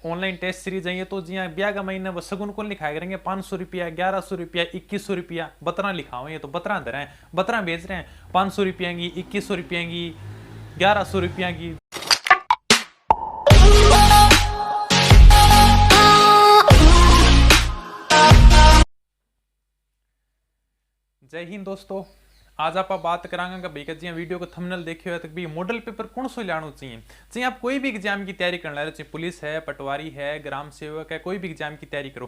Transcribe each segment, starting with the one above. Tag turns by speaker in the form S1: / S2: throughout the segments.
S1: Online test series है ये तो जी ब्याह का महीना वो सगुन को लिखाया करेंगे 500 रुपया 1100 रुपया 2100 रुपया 12 लिखा हुआ, ये तो 12 दे रहे हैं, 12 बेच रहे हैं 500 रुपया की 2100 रुपया की 1100 रुपया की। जय हिंद दोस्तों, आज आप बात करांगा कि भाई जी वीडियो को थंबनेल देखे हो तो भाई मॉडल पेपर कौन सो लाना चाहिए। चाहे आप कोई भी एग्जाम की तैयारी करना है, चाहे पुलिस है, पटवारी है, ग्राम सेवक है, कोई भी एग्जाम की तैयारी करो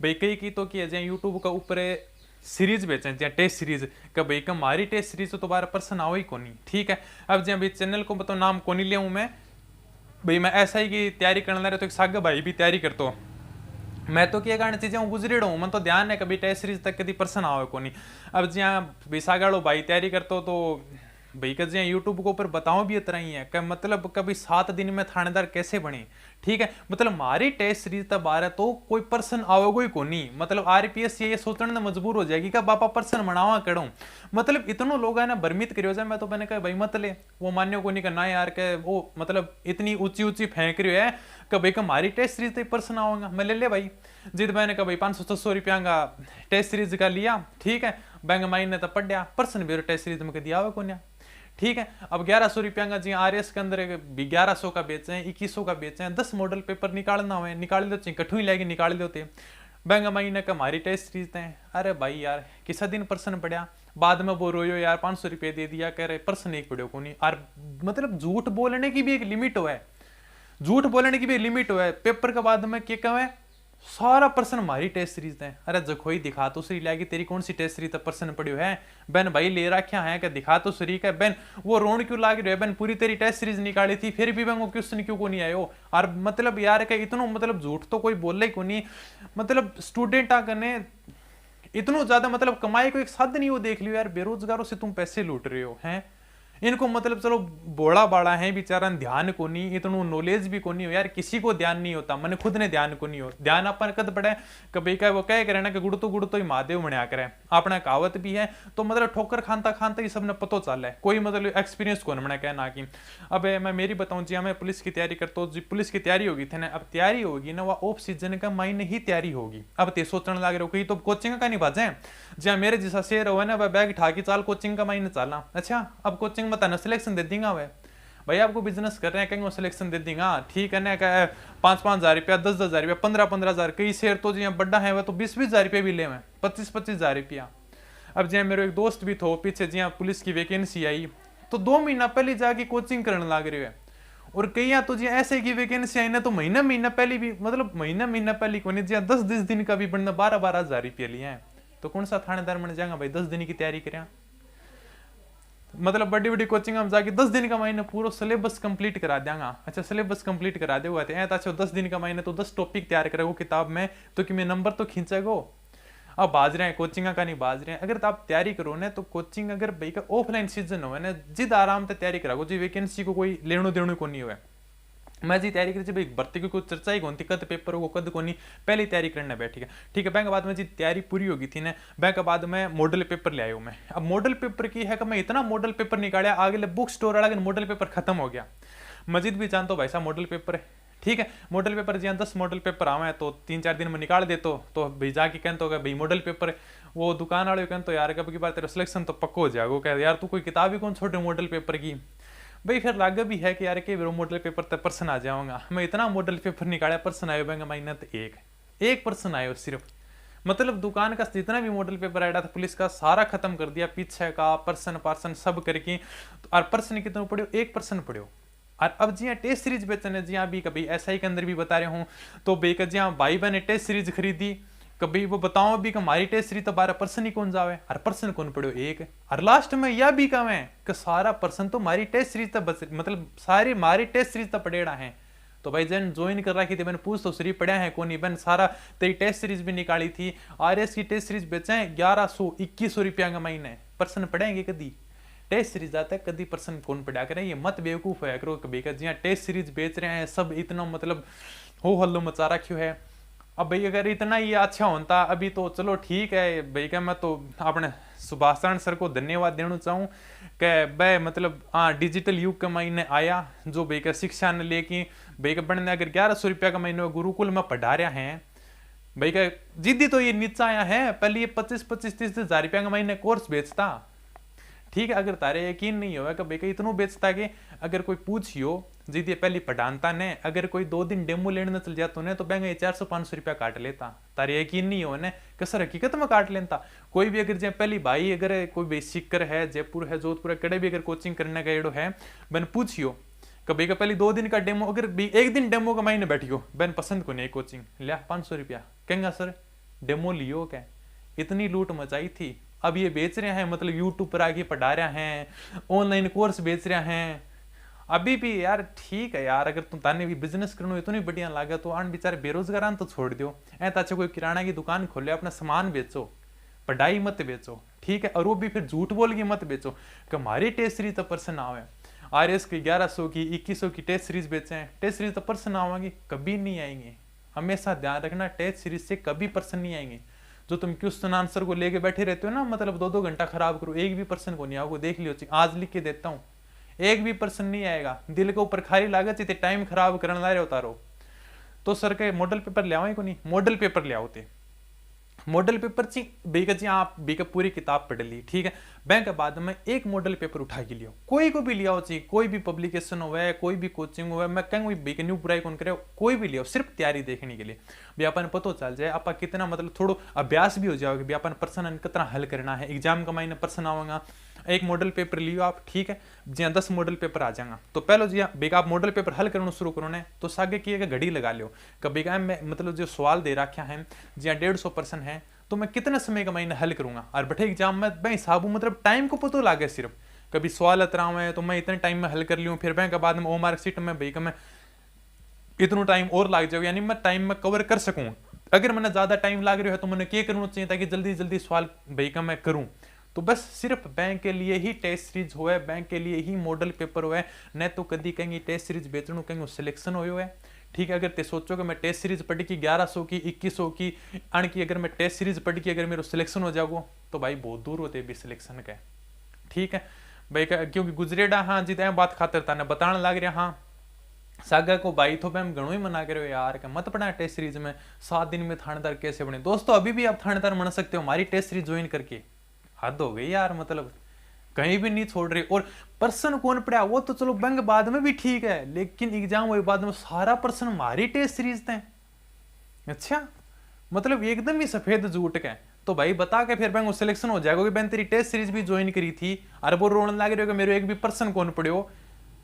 S1: भाई। कई की तो कि यूट्यूब का ऊपर सीरीज बेचे जहाँ टेस्ट सीरीज का भाई का हमारी टेस्ट सीरीज तो दोबारा पर्सन आओ ही कोनी। ठीक है, अब जहाँ भाई चैनल को बताओ नाम कोनी ले मैं भाई, मैं ऐसा ही की तैयारी करना रहा तो एक सागा भाई भी तैयारी करता हूँ। मैं तो क्या कारण चीजें गुजरेड़ा हूँ, मन तो ध्यान है कभी टेस्ट सीरीज तक कभी पर्सन आओ को नहीं। अब जहाँ बेसागाड़ो भाई तैयारी करते हो तो भाई का जहाँ यूट्यूब के ऊपर बताओ भी इतना ही है कि मतलब कभी 7 दिन में थानेदार कैसे बने। ठीक है, मतलब हमारी टेस्ट सीरीज तब आ रहा तो कोई पर्सन आओगे ही को नहीं, मतलब आरपीएस ये सोचने में मजबूर हो जाएगी कि बापा पर्सन बनावा करूँ। मतलब इतनों लोग है ना भ्रमित करियो जाए। मैं तो मैंने कहा भाई मत ले, वो मान्यो को नहीं करना यार के वो मतलब इतनी ऊंची ऊंची फेंक रही है कि भाई हमारी टेस्ट सीरीज तक पर्सन आओगा। मैं ले भाई जिद मैंने कहा भाई 500-600 रुपया का टेस्ट सीरीज का लिया। ठीक है, बैंक महीने तो पढ़ दिया पर्सन भी टेस्ट सीरीज में दिया हुआ कौन। ठीक है, अब 1100 रुपया का जी आरएस के अंदर 1100 का बेचे हैं, 2100 का बेचे हैं, 10 मॉडल पेपर निकालना हुए निकाल दो, कठू ही लेके निकाल देते बैंक महीने का हमारी टेस्ट सीरीज थे। अरे भाई यार किसा दिन पर्सन पढ़िया, बाद में वो रोयो यार 500 रुपये दे दिया, कह रहे पर्सन एक पढ़ो को नहीं। और मतलब झूठ बोलने की भी एक लिमिट हो है, झूठ बोलने की भी लिमिट हो है। पेपर के बाद में क्या कहें सारा पर्सन हमारी टेस्ट सीरीज है। अरे जखोई दिखा तो सही लागी तेरी कौन सी टेस्ट सीरीज पर्सन पढ़ियो है बेन भाई, ले रखा है कि दिखा तो सही का बेन, वो रोन क्यों लाग रहे है बेन, पूरी तेरी टेस्ट सीरीज निकाली थी फिर भी वो क्वेश्चन क्यों को नहीं आयो। और मतलब यार का इतना मतलब झूठ तो कोई बोल ही को नहीं। मतलब स्टूडेंट आने इतना ज्यादा मतलब कमाई को एक साधन नहीं वो देख लियो यार, बेरोजगारों से तुम पैसे लूट रहे हो हैं। इनको मतलब चलो बोड़ा बाड़ा है बेचारा, ध्यान को नहीं, इतना नॉलेज भी को नहीं हो यार, किसी को ध्यान नहीं होता, मैंने खुद ने ध्यान को नहीं हो। ध्यान अपन कद पड़े कभी का वो कह करे ना कि गुड़ तो ही महादेव मना करे, अपना कहावत भी है। तो मतलब ठोकर खानता खानता ये सब ने पतो चल है, कोई मतलब एक्सपीरियंस कौन मैंने कहना कि। अब मैं मेरी बताऊं जी, मैं पुलिस की तैयारी करता हूँ जी, पुलिस की तैयारी होगी थी ना, अब तैयारी होगी ना वह ऑफ सीजन का महीने ही तैयारी होगी। अब ते सोचने लग रहे हो कहीं तो कोचिंग का नहीं बाजे, जहाँ मेरे जैसा शेर हो ना वह बैग ठाकी चाल कोचिंग का महीने चलना। अच्छा, अब कोचिंग में तना सिलेक्शन दे देंगे वे भाई, आपको बिजनेस कर रहे हैं कहीं वो सिलेक्शन दे देंगे। ठीक है ना, 5-5 हजार रुपया, 10-10 हजार रुपया, 15-15 हजार, कई शेर तो जी बड़ा है वह तो 20-20 हजार रुपया भी ले, 25-25 हजार रुपया। अब जी मेरे एक दोस्त भी थो पीछे जी पुलिस की वैकेंसी आई तो 2 महीना पहले जाके कोचिंग करने लग रहे है। और कई तो जी ऐसे की वैकेंसी आई ना तो महीना पहले भी, मतलब महीना पहले को नहीं जी 10-10 दिन का भी बनना 12-12 हजार रुपया लिया है। तो कौन सा थानेदार बन जाएगा भाई 10 दिन की तैयारी करें। मतलब बड़ी बड़ी कोचिंग में जाके 10 दिन का महीने पूरा सिलेबस कंप्लीट करा देंगे। अच्छा सिलेबस कंप्लीट करा दे हुआ थे तो 10 दिन का महीने तो 10 टॉपिक तैयार करेगो किताब में, तो कि मैं नंबर तो खींचेगो। अब बाज रहे हैं कोचिंग का नहीं बाज रहे हैं। अगर तो आप तैयारी करो ना तो कोचिंग अगर भाई का ऑफलाइन सीजन हो ना जिद आराम से तैयारी करागो जी, वैकेंसी को कोई लेनो देनो को नहीं हुआ। मैं जी तैयारी करी भाई भर्ती की कोई चर्चा ही कौन थी, कद पेपर हो कद को नहीं, पहले तैयारी करना बैठ गया। ठीक है, बैंक बाद में जी तैयारी पूरी होगी थी ना, बैंक बाद में मॉडल पेपर ले आयो मैं। अब मॉडल पेपर की है कि मैं इतना मॉडल पेपर निकाला आगे बुक स्टोर वाला मॉडल पेपर खत्म हो गया। मजीद भी जानते हो भाई साहब मॉडल पेपर है। ठीक है, मॉडल पेपर जी 10 मॉडल पेपर आवे तो 3-4 दिन में निकाल दे तो भाई जाके कहते हो भाई मॉडल पेपर, वो दुकान वाले कहते हो यार कब की बार तेरा सिलेक्शन तो पक्को हो जाएगा। कह यार तू कोई किताब ही कौन छोटे मॉडल पेपर की भाई, फिर लागे भी है कि यार के मॉडल पेपर तक पर्सन आ जाऊंगा। मैं इतना मॉडल पेपर निकाला पर्सन आयो बैंक महीना तो एक पर्सन आयो सिर्फ। मतलब दुकान का जितना भी मॉडल पेपर आया था पुलिस का सारा खत्म कर दिया, पीछे का पर्सन सब करके। और पर्सन कितना पढ़ो, एक पर्सन पढ़ो। और अब जी टेस्ट सीरीज बेचने जी अभी कभी SI के अंदर भी बता रहे हूँ तो बेकर जी भाई बहने टेस्ट सीरीज खरीदी कभी वो बताओ भी कि हमारी टेस्ट सीरीज तो 12 पर्सन ही कौन जावे और पर्सन कौन पढ़ो एक। और लास्ट में यह भी कहा है कि सारा पर्सन तो हमारी टेस्ट सीरीज तक बस, मतलब सारी हमारी टेस्ट सीरीज तक पढ़ेड़ा है। तो भाई जन ज्वाइन कर रखी थी मैंने पूछ तो सही पढ़ा है कौन, बन सारा तेरी टेस्ट सीरीज भी निकाली थी। RS की टेस्ट सीरीज बेचे 1100-2100 रुपया का महीने, पर्सन पढ़ेंगे कदी टेस्ट सीरीज आता है कदी पर्सन कौन पढ़ा करें। ये मत बेवकूफ है करो कभी जी टेस्ट सीरीज बेच रहे हैं सब इतना मतलब हो हल्लो मचा रखियो है। अब भाई अगर इतना ही अच्छा होता अभी तो चलो ठीक है भाई का मैं तो अपने सुभाषचंद्र सर को धन्यवाद देना चाहूँ कि भाई मतलब हाँ डिजिटल युग के महीने आया जो भाई का शिक्षा ने लेके भाई का बनने अगर 1100 रुपया का महीने गुरुकुल में पढ़ा रहा है भाई का जिद्दी तो ये नीचा आया है। पहले ये 25-25-30 हजार रुपया का महीने कोर्स बेचता, ठीक है। अगर तारे यकीन नहीं होगा कि भाई का इतना बेचता कि अगर कोई पूछियो जिद्दी पहली पढ़ानता ने अगर कोई 2 दिन डेमो लेने चल जाता ने तो बैंक 400-500 रुपया काट लेता। तारे यकीन नहीं हो ने कि सर हकीकत में काट लेता। कोई भी अगर पहली भाई अगर कोई भी सीकर है, जयपुर है, जोधपुर है, कड़े भी अगर कोचिंग करने गए है बन पूछियो कभी का पहले 2 दिन का डेमो अगर भी 1 दिन डेमो का महीने बैठियो बहन पसंद को नहीं कोचिंग लिया 500 रुपया कहेंगे सर डेमो लियो क्या। इतनी लूट मचाई थी। अब ये बेच रहे हैं मतलब यूट्यूब पर आके पढ़ा रहे हैं, ऑनलाइन कोर्स बेच रहे हैं। अभी भी यार ठीक है यार, अगर तुम ताने भी बिजनेस करना इतनी बढ़िया लागे तो आन बेचारे बेरोजगार तो छोड़ दो। ऐसा कोई किराना की दुकान खोले अपना सामान बेचो, पढ़ाई मत बेचो, ठीक है। और वो भी फिर झूठ बोल के मत बेचो कि हमारी टेस्ट सीरीज तो पर्सन आवे। RS की 1100 की 2100 की टेस्ट सीरीज बेचे हैं, टेस्ट सीरीज तो पर्सन आवेंगे कभी नहीं आएंगे। हमेशा ध्यान रखना टेस्ट सीरीज से कभी पर्सन नहीं आएंगे। जो तुम क्वेश्चन आंसर को लेके बैठे रहते हो ना मतलब 2-2 घंटा खराब करो, एक भी पर्सन को नहीं आओगे। देख लियो आज लिख के देता हूँ, एक भी पर्सन नहीं आएगा। दिल के ऊपर खाली लागत इतने टाइम खराब करने ला रहे उतारो। तो सर के मॉडल पेपर ले आओ को नहीं, मॉडल पेपर ले आओ थे। मॉडल पेपर ची बेका जी आप बेका पूरी किताब पढ़ ली, ठीक है। बैंक के बाद में एक मॉडल पेपर उठा के लियो, कोई को भी लिया चाहिए, कोई भी पब्लिकेशन हो कोई भी कोचिंग हो मैं कहूँ बेका न्यू बुराई कौन करे, कोई भी लियो सिर्फ तैयारी देखने के लिए भी अपन पता चल जाए आप कितना मतलब थोड़ा अभ्यास भी हो जाओगे भी अपन पर्सन कितना हल करना है। एग्जाम का महीने पर्सन आवेगा, एक मॉडल पेपर लियो आप, ठीक है। जी 10 मॉडल पेपर आ जाएगा तो पहले जी बेका आप मॉडल पेपर हल करना शुरू करो ने तो सागे की घड़ी लगा लो कभी का मैं मतलब जो सवाल दे रखा है जी 150% है तो मैं कितने समय का महीने हल करूंगा। और बैठे एग्जाम में मैं हिसाब मतलब टाइम को पता लागे सिर्फ कभी सवाल अतरा है तो मैं इतने टाइम में हल कर लूँ, फिर बैंक के बाद में ओ मार्कशीट में भाई का मैं इतना टाइम और लाग जाओ यानी मैं टाइम में कवर कर सकूँ। अगर मैंने ज्यादा टाइम लाग रहा है तो मैंने क्या करना चाहिए ताकि जल्दी जल्दी सवाल भाई का मैं करूँ। तो बस सिर्फ बैंक के लिए ही टेस्ट सीरीज हो बैंक के लिए ही मॉडल पेपर हो न तो कभी कहेंगे टेस्ट सीरीज बेचणु कहेंगे सिलेक्शन हो है, ठीक है। अगर ते सोचो कि मैं टेस्ट सीरीज पढ़ की 1100 की 2100 की अण की अगर मैं टेस्ट सीरीज पढ़ की अगर मेरा सिलेक्शन हो जाओ तो भाई बहुत दूर होते भी सिलेक्शन का, ठीक है भाई क्योंकि गुजरेडा हाँ जी बात खातर ताने बताने लग रहा हाँ सागा को भाई तो मैं घणो ही मना करो यार कि मत पढ़ा टेस्ट सीरीज में 7 दिन में थानेदार कैसे बने। दोस्तों अभी भी आप थानेदार बन सकते हो हमारी टेस्ट सीरीज ज्वाइन करके। हद हो गई यार, मतलब कहीं भी नहीं छोड़ रही। और पर्सन कौन पढ़ा वो तो चलो बैंक बाद में भी ठीक है लेकिन एग्जाम हुए बाद में सारा पर्सन हमारी टेस्ट सीरीज थे। अच्छा मतलब एकदम ही सफेद झूठ का तो भाई बता के फिर बैंक सिलेक्शन हो जाएगा कि बैंक तेरी टेस्ट सीरीज भी ज्वाइन करी थी और वो रोने लग रहे हो कि मेरे एक भी पर्सन कौन पढ़ो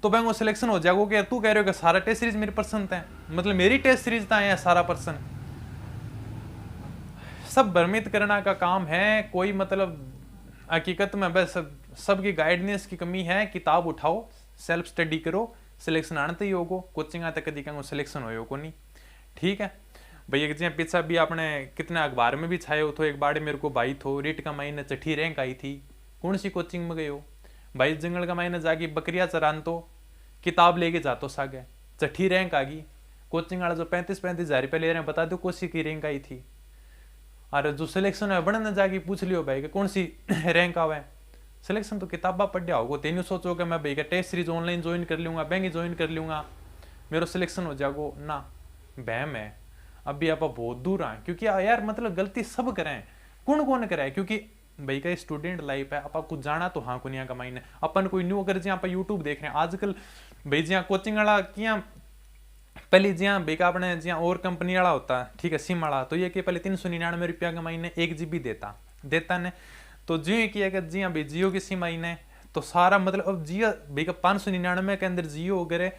S1: तो बैंक सिलेक्शन हो जाएगा कि तू कह रहे हो कि सारा टेस्ट सीरीज मेरे पर्सन थे मतलब मेरी टेस्ट सीरीज था सारा पर्सन। सब भ्रमित करना का काम है, कोई मतलब हकीकत में बस सबकी गाइडेंस की कमी है। किताब उठाओ सेल्फ स्टडी करो सिलेक्शन आने ही होगो, कोचिंग आते कभी कहेंगे सिलेक्शन हो नहीं, ठीक है भैया। जी पीछा भी आपने कितने अखबार में भी छाए हो तो एक बार मेरे को भाई थो रीट का महीने चठी रैंक आई थी, कौन सी कोचिंग में गए हो भाई जंगल का महीने जाके बकरिया चरान तो किताब लेके जातो सागे चठी रैंक आ गई। कोचिंग वाला जो 35-35 हजार रुपये ले रहे हैं बता दो कौन सी की रैंक आई थी। और जो सिलेक्शन है बड़े जाके पूछ लियो भाई कि कौन सी रैंक आवे। सिलेक्शन तो किताबा पढ़िया होगा, तेन सोचो कि मैं भाई का टेस्ट सीरीज ऑनलाइन ज्वाइन कर लूंगा बैंक ज्वाइन कर लूंगा मेरा सिलेक्शन हो जाएगो ना, बहम है। अभी आप बहुत दूर आए क्योंकि यार मतलब गलती सब करें कौन कौन करे क्योंकि भाई का स्टूडेंट लाइफ है। आप कुछ जाना तो हाँ कुनिया कमाई ने अपन कोई न्यू अगर जी आप यूट्यूब देख रहे हैं आजकल भाई जी कोचिंग वाला किया पहले जी बेका अपने जी और कंपनी वाला होता ठीक है सिम वाला तो ये कि पहले 399 रुपया का महीने 1 GB देता ने तो जियो किया कि जी भाई जियो की सिम आई ने तो सारा मतलब अब जियो बेका 599 के अंदर जियो अगर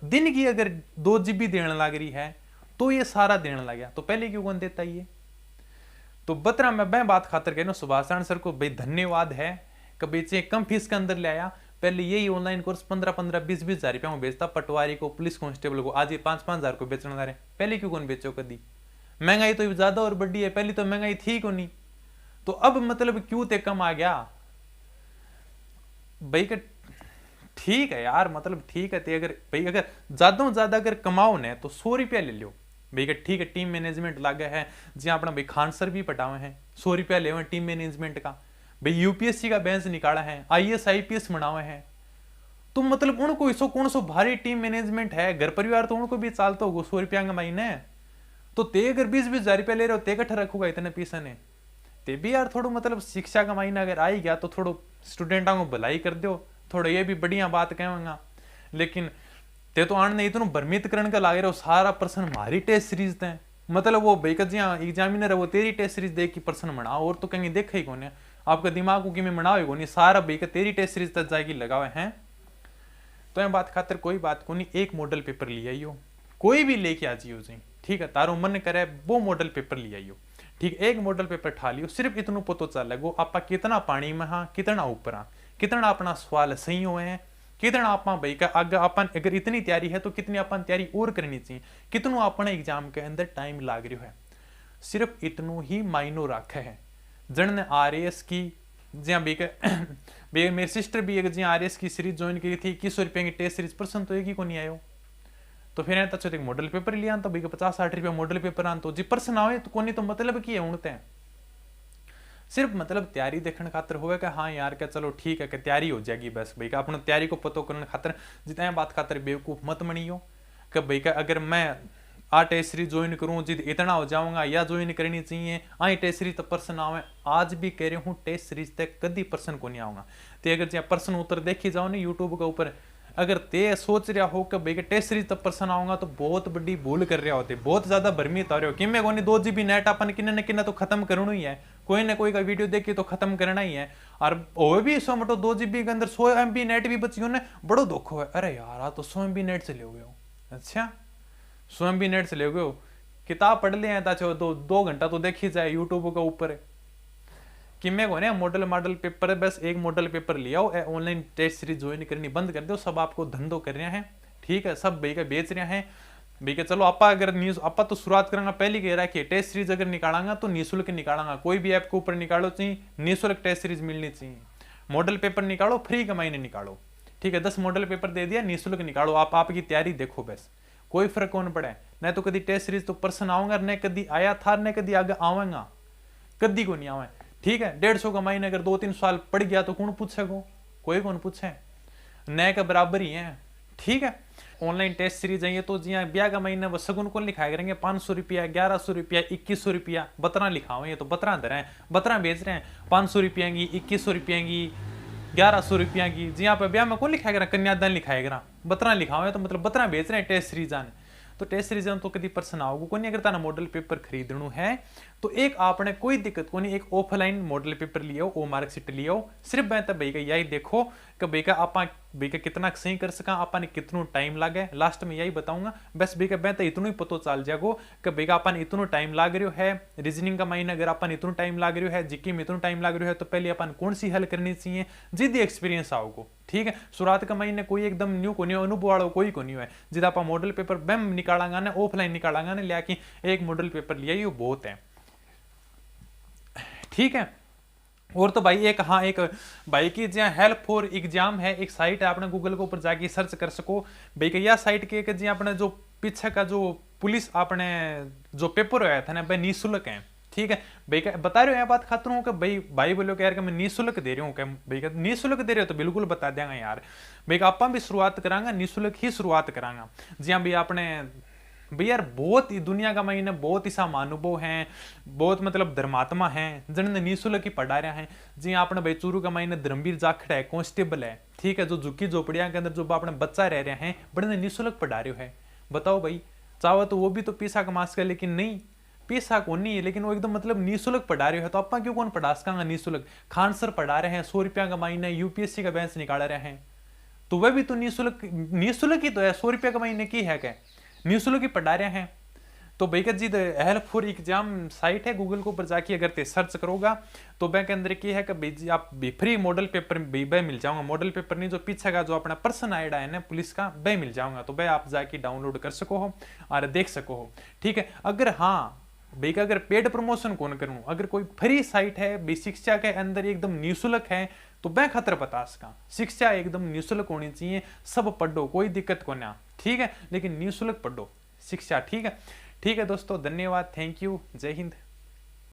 S1: दिन की अगर 2 GB देने लग रही है तो ये सारा देने लग गया तो पहले क्यों कौन देता ये। तो बतरा मैं बात खातर कहना सुभाषचंद्र सर को भाई धन्यवाद है कि बेचे कम फीस के अंदर ले आया। पहले यही ऑनलाइन कोर्स 15-15 20-20 हजार रुपया में बेचता पटवारी को पुलिस कांस्टेबल को, आज ये 5-5 हजार को बेचने रहे। पहले क्यों कौन बेचो कदी, महंगाई तो ज्यादा और बढ़ी है, पहले तो महंगाई थी को नहीं तो अब मतलब क्यों ते कम आ गया भाई का। ठीक है यार मतलब ठीक है ते अगर भाई अगर ज्यादा अगर कमाओ ने तो 100 रुपया ले लो भाई का, ठीक है। टीम मैनेजमेंट लागे है जी अपना भाई खान सर भी पटावे हैं 100 रुपया ले टीम मैनेजमेंट का भाई यूपीएससी का बेंच निकाला है, आईएएस आईपीएस बनावे हैं, तो मतलब उनको इसो कौन सो भारी टीम मैनेजमेंट है, घर परिवार तो उनको भी चालता होगा 100 रुपया का महीने। तो ते अगर 20-20 हजार रुपया ले रहे हो, ते कट्ठा रखूगा इतने पैसा ने, ते भी यार थोड़ा मतलब शिक्षा का महीना अगर आई गया तो थोड़ा स्टूडेंटों को भलाई कर दो, थोड़ा ये भी बढ़िया बात कहूंगा। लेकिन ते तो आने इतना भ्रमित करण का लागे रहो, सारा प्रश्न हमारी टेस्ट सीरीज थे, मतलब वो भाई कजिया एग्जामिनर है वो तेरी टेस्ट सीरीज देख की प्रश्न बनाओ, और तो कहीं देखा ही कौन, आपका दिमाग को कि मैं बनाओ ही कौन, सारा भाई का तेरी टेस्ट सीरीज तक जाएगी लगावे हैं। तो ये बात खातर कोई बात को नहीं, एक मॉडल पेपर ले आइयो, कोई भी लेके आ जाइयो जी, ठीक है, तारो मन करे वो मॉडल पेपर ले आइयो, ठीक, एक मॉडल पेपर ठा लियो, सिर्फ इतना पता चल लगो आपा कितना पानी में हाँ, कितना ऊपर हाँ, कितना अपना सवाल सही हुए हैं, कितना आप भाई का आगे अपन अगर इतनी तैयारी है तो कितनी अपन तैयारी और करनी चाहिए, कितनों अपने एग्जाम के अंदर टाइम लाग रहा है, सिर्फ इतनों ही मायनो रखा है। जन आरएएस की ज्या मेरी सिस्टर भी एक ज्या आरएएस की सीरीज ज्वाइन की थी, 2100 रुपये की टेस्ट सीरीज, पर्सन तो एक ही को नहीं आयो, तो फिर तक एक मॉडल पेपर लिया तो भाई 50-60 रुपया मॉडल पेपर आन, तो जी पर्सन आवे तो कोनी, तो मतलब की है उड़ते हैं, सिर्फ मतलब तैयारी देखने खातर होगा कि हाँ यार क्या चलो ठीक है कि तैयारी हो जाएगी बस, भाई का अपने तैयारी को पता करने खातर जितना बात खातर बेवकूफ मत बनियो कि भाई का अगर मैं आ टेस्ट सीरीज ज्वाइन करूँ जिद इतना हो जाऊंगा या ज्वाइन करनी चाहिए, आई टेस्ट सीरीज तो पर्सन आवे, आज भी कह रही हूँ टेस्ट सीरीज तक कभी पर्सन को नहीं आऊंगा। तो अगर जहाँ पर्सन उत्तर देखी जाओ ना यूट्यूब के ऊपर, अगर ते सोच रहा हो कि भाई टेस्ट सीरीज तक पर्सन आऊंगा तो बहुत बड़ी भूल कर रहा होते, बहुत ज्यादा भ्रमित आ रहे हो कि मैं कोई 2 GB नेट अपन किन्ने न किन्ने तो खत्म करना ही है, कोई ना कोई का वीडियो देख के तो खत्म करना ही है, और वो भी 100 मटो 2 GB के अंदर 100 MB नेट भी बची ने, बड़ो दुख है, अरे यार आ तो 100 MB नेट से ले गए हो, अच्छा 100 MB नेट से ले गए हो, किताब पढ़ ले ताचे 2 घंटा तो देखी जाए यूट्यूब के ऊपर, कि मैं को मॉडल पेपर बस एक मॉडल पेपर लिया हो, ऑनलाइन टेस्ट सीरीज ज्वाइन करनी बंद कर दो, सब आपको धंधो कर रहे हैं, ठीक है, सब भाई का बेच रहे हैं, भाई का चलो आपा अगर न्यूज आपा तो शुरुआत करेंगे, पहले कह रहा है कि टेस्ट सीरीज अगर निकालेंगा तो निःशुल्क निकालेंगा, कोई भी ऐप के ऊपर निकालो चाहिए निःशुल्क टेस्ट सीरीज मिलनी चाहिए, मॉडल पेपर निकालो फ्री का महीने निकालो, ठीक है, 10 मॉडल पेपर दे दिया निःशुल्क निकालो, आप आपकी तैयारी देखो बस, कोई फर्क कौन पड़े, न तो कभी टेस्ट सीरीज तो पर्सन आऊंगा, न कभी आया था, न कभी आगे आवेगा, कभी को नहीं आवे, ठीक है, 150 का महीने अगर 2-3 साल पड़ गया तो कौन पूछेगा, कोई कौन पूछे, नए के बराबर ही है, ठीक है। ऑनलाइन टेस्ट सीरीज है तो जी ब्याह का महीना वो सगुन को लिखाया करेंगे 500 रुपया 1100 रुपया 2100 रुपया, 12 लिखा हुआ, ये तो 12 दे रहे हैं, 12 बेच रहे हैं, 500 रुपया की 2100 रुपया की 1100 रुपया की, जी यहाँ पे ब्याह में कौन लिखाया करा, कन्यादान लिखाया करा, 12 लिखा हुआ है, तो मतलब 12 बेच रहे हैं टेस्ट सीरीज आने, तो टेस्ट सीरीज तो कभी पर्सन आओगे को नहीं, अगर ताना मॉडल पेपर खरीदणु है तो एक आपने कोई दिक्कत को नहीं, एक ऑफलाइन मॉडल पेपर लियो, ओ मार्कशीट लियो, सिर्फ मैं भाई का यही देखो कि भाई का आपा भाई का कितना सही कर सका, आपा ने कितना टाइम लागे, लास्ट में यही बताऊंगा बस, भाई का मैं इतना ही पता चल जाएगो कि भाई का अपन इतना टाइम लाग रहा है, रीजनिंग का महीना अगर अपन इतना टाइम लाग रहा है, जीके में इतना टाइम लाग रहा है, तो पहले अपन कौन सी हल करनी चाहिए, जिद एक्सपीरियंस आओगो, ठीक है, शुरुआत का महीने कोई एकदम न्यू को नहीं, अनुभव वालों कोई को नहीं है, जिद आप मॉडल पेपर बैम निकालांगा ना, ऑफलाइन निकालांगा ना, लिया कि एक मॉडल पेपर लिया ये बहुत है, ठीक है। और तो भाई एक हाँ एक भाई की जहाँ हेल्प फॉर एग्जाम है, एक साइट है, आपने गूगल के ऊपर जाके सर्च कर सको भाई का, यह साइट के जी अपने जो पीछे का जो पुलिस आपने जो पेपर होया था ना भाई निःशुल्क है, ठीक है, भाई का बता रहे हो यह बात खातर हूँ कि भाई बोलो कि यार कि मैं निःशुल्क दे रही हूँ, भाई का निःशुल्क दे रहे हो तो बिल्कुल बता देंगे यार, भाई का आपा भी शुरुआत करांगा निःशुल्क ही शुरुआत करांगा, जी हाँ भाई आपने भाई यार बहुत ही दुनिया का महीने बहुत ही सा महानुभव हैं, बहुत मतलब धर्मात्मा हैं जिन्होंने निःशुल्क ही पढ़ा रहे हैं, जी आपने भाई चूरू का महीने धर्मवीर जाखड़ है, कांस्टेबल है, ठीक है, जो झुग्गी झोपड़िया के अंदर जो अपने बच्चा रह रहे हैं बड़े निःशुल्क पढ़ा रहे है, बताओ भाई चाहो तो वो भी तो पैसा कमा सके, लेकिन नहीं पैसा कौन नहीं है, लेकिन वो एकदम मतलब निःशुल्क पढ़ा रहे हो, तो अपना क्यों कौन पढ़ा सका निःशुल्क, खान सर पढ़ा रहे हैं 100 रुपया का महीने, यूपीएससी का बेंच निकाल रहे हैं, तो वह भी तो निःशुल्क ही तो है, 100 रुपया का महीने की है क्या, निःशुल्क ही पढ़ा रहे हैं। तो भाई का जी हेल्प फॉर एग्जाम साइट है, गूगल के ऊपर जाके अगर ते सर्च करोगा तो बैंक के अंदर की है कि भाई जी आप फ्री मॉडल पेपर भाई मिल जाऊंगा, मॉडल पेपर नहीं जो पीछे का जो अपना पर्सन आइडा है ना पुलिस का भाई मिल जाऊंगा, तो भाई आप जाके डाउनलोड कर सको हो और देख सको हो, ठीक है। अगर हाँ भाई का अगर पेड प्रमोशन कौन करूं, अगर कोई फ्री साइट है भाई शिक्षा के अंदर एकदम निःशुल्क है तो मैं खतर बता सका, शिक्षा एकदम निःशुल्क होनी चाहिए, सब पढ़ो कोई दिक्कत को ना, ठीक है, लेकिन निःशुल्क पढ़ो शिक्षा, ठीक है। ठीक है दोस्तों, धन्यवाद, थैंक यू, जय हिंद।